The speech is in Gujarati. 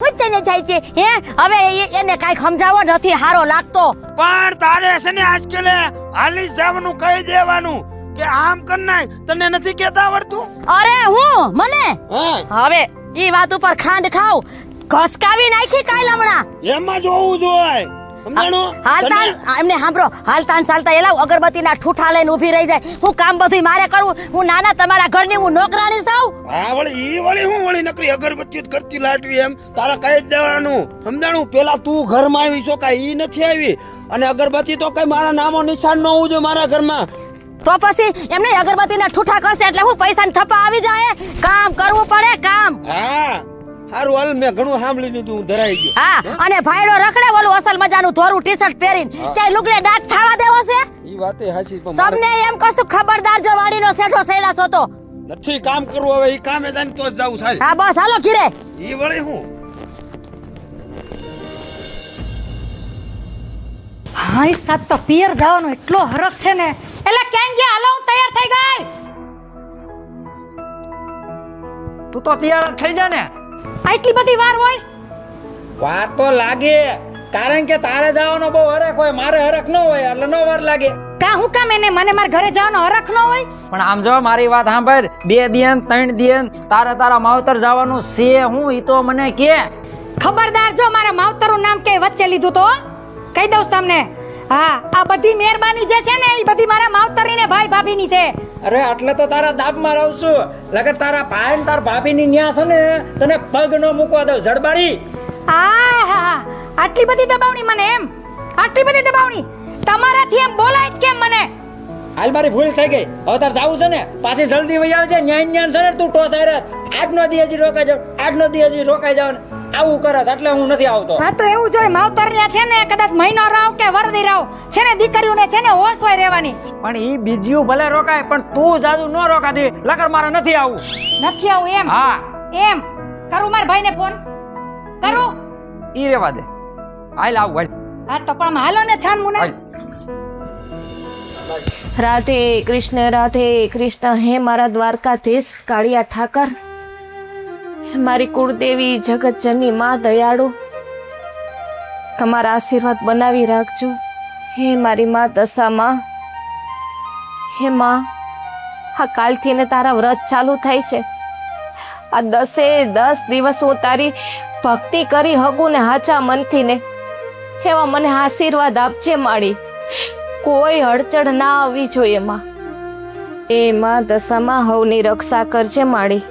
પૂછને થાય છે હે હવે એને કાઈ સમજાવો નથી હારો લાગતો પણ તારે છે ને આજકાલે હાલી જવાનું કહી દેવાનું કે આમ કર નાખ તને નથી કેતા આવડતું અરે હું મને હા હવે ઈ વાત ઉપર ખાંડ ખાવ ઘસકાવી નાખી કાલ હમણાં એમાં જોવું જોઈએ સમજાણું હાલતાન એમને સાંભળો હાલતાન ચાલતા એલાવ અગરબત્તીના ઠૂઠા લઈને ઊભી રહી જાય હું કામ બધું મારે કરું હું નાના તમારા ઘરની હું નોકરાણી છું હા વળી હું વળી નકરી અગરબત્તી જ કરતી લાટવી એમ તારા કહી જ દેવાનું સમજાણું પેલા તું ઘરમાં આવી છો કાઈ ઈ નથી આવી અને અગરબત્તી તો કઈ મારા નામો નિશાન ન હોવું જોઈએ મારા ઘરમાં તો પછી એમને અગરબત્તીના ઠૂઠા કરશે એટલે હું પૈસાની થપ્પા આવી જાય કામ કરવું પડે કામ હા હારું હાલ મેં ઘણું સાંભળી લીધું હું ધરાઈ ગયો હા અને ભાઈડો રખડે ઓલું અસલ મજાનું ધોરું ટી-શર્ટ પહેરીને ચાઈ લુગડે ડાક થાવા દેવો છે ઈ વાતે હાચી પણ તમને એમ કશું ખબરદાર જો વાડીનો સેઠો સૈડા છો તો નથી કામ કરવું હવે ઈ કામે જાને તો જ જાવું સાલ હા બસ હાલો ઘીરે ઈ વળી હું હાય સાત તો પિયર જવાનો એટલો હરખ છે ને એટલે કેમ ગયા હાલો હું તૈયાર થઈ ગઈ તું તો તૈયાર થઈ જા ને આટલી બધી વાર હોય વાર તો લાગે કારણ કે તારે જવાનો બહુ હરખ હોય મારે હરખ ન હોય એટલે નો વાર લાગે કા હું કામ એને મને મારા ઘરે જવાનો હરખ ન હોય પણ આમ જો મારી વાત સાંભળ 2 દિન 3 દિન તારા માવતર જવાનું છે હું ઈ તો મને કે ખબરદાર જો મારા માવતરનું નામ કે વચ્ચે લીધું તો કહી દઉં તમને હા આ બધી મહેરબાની જે છે ને એ બધી મારા માવતરની ને ભાઈ ભાભીની છે અરે એટલે તો તારા દાબમાં રહું છું લગર તારા ભાઈ ને તાર ભાભીની ન્યા છે ને તને પગ ન મૂકવા દઉં જડબાડી આ આટલી બધી દબાવણી મને એમ આટલી બધી દબાવણી તમારાથી એમ બોલાય જ કેમ મને હાલ મારી ભૂલ થઈ ગઈ હવે તાર જાવું છે ને પાછી જલ્દી વઈ આવજે ન્યાન છે ને તું ટોસાયરસ આજનો દી હજી રોકાઈ જાવ આજનો દી હજી રોકાઈ જાવ ને આવું કરસ એટલે હું નથી આવતો હા તો એવું જોઈ માવતરિયા છે ને કદાચ મહિનો રાવ કે વરદી રાવ છે ને દીકરીઓને છે ને હોશ હોય રહેવાની પણ ઈ બીજીયું ભલે રોકાય પણ તું જાજુ ન રોકાતી લગર મારે નથી આવું નથી આવું એમ હા એમ કરું માર ભાઈને ફોન કરું ઈ રેવા દે હાલ આવ હાલ હા તો પણ હાલો ને છાન મુને રાધે કૃષ્ણ હે મારા દ્વારકાધીશ કાળિયા ઠાકર મારી કુળદેવી જગતજનની માં દયાળુ તમારા આશીર્વાદ બનાવી રાખજો હે મારી માં દશામાં હે માં આ કાલથી ને તારા વ્રત ચાલુ થાય છે આ 10 દિવસ હું તારી ભક્તિ કરી હગું ને હાચા મનથી ને એવા મને આશીર્વાદ આપજે માળી કોઈ હડચડ ના આવવી જોઈએ માં એ માં દશામાં હવની રક્ષા કરજે માળી